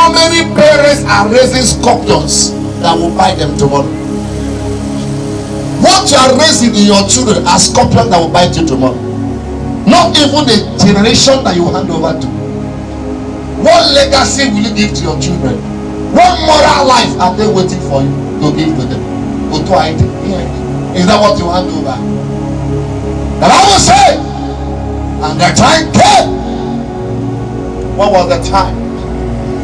How many parents are raising scorpions that will bite them tomorrow? What you are raising in your children are scorpions that will bite you tomorrow. Not even the generation that you hand over to. What legacy will you give to your children? What moral life are they waiting for you to give to them? Is that what you hand over? The Bible said, and the time came. What was the time?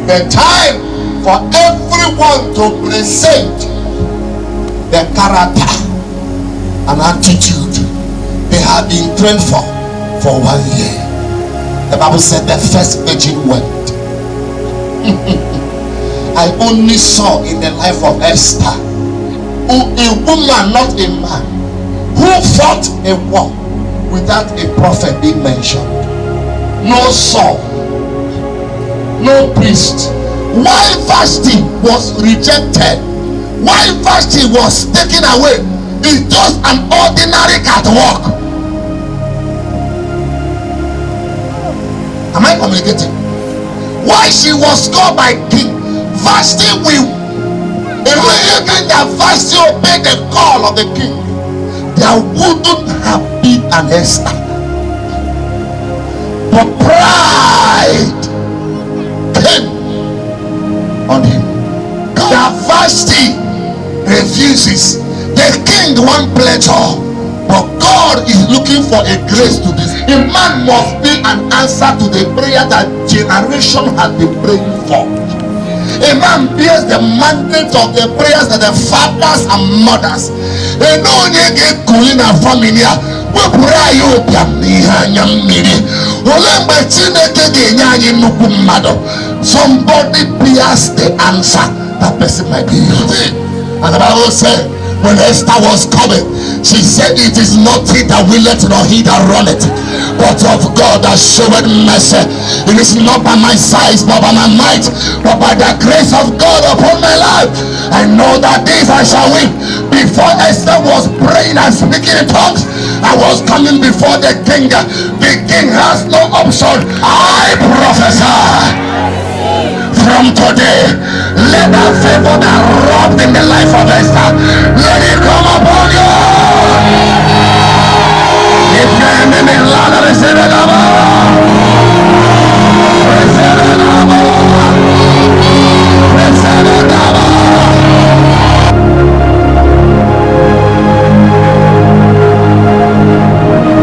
The time for everyone to present the character and attitude they have been trained for 1 year. The Bible said the first virgin went. I only saw in the life of Esther a woman, not a man, who fought a war without a prophet being mentioned. No Saul, no priest. While Vashti was rejected, while Vashti was taken away, it's just an ordinary catwalk. Am I communicating? Why she was called by king, Vashti will. Immediately that Vashti obeyed the call of the king, there wouldn't have been an Esther. But pride came on him. That Vashti refuses. The king wants pleasure, but God is looking for a grace to this. A man must be an answer to the prayer that generation has been praying for. A man bears the mandate of the prayers that the fathers and mothers. Somebody bears the answer. That person might be you. And the Bible said, when Esther was coming, she said, it is not he that willeth nor he that runneth, but of God that showeth mercy. It is not by my size, but by my might, but by the grace of God upon my life. I know that this I shall win. Before Esther was praying and speaking in tongues, I was coming before the king. The king has no option. I prophesy. From today, let that favor that robbed in the life of Esther, let it come upon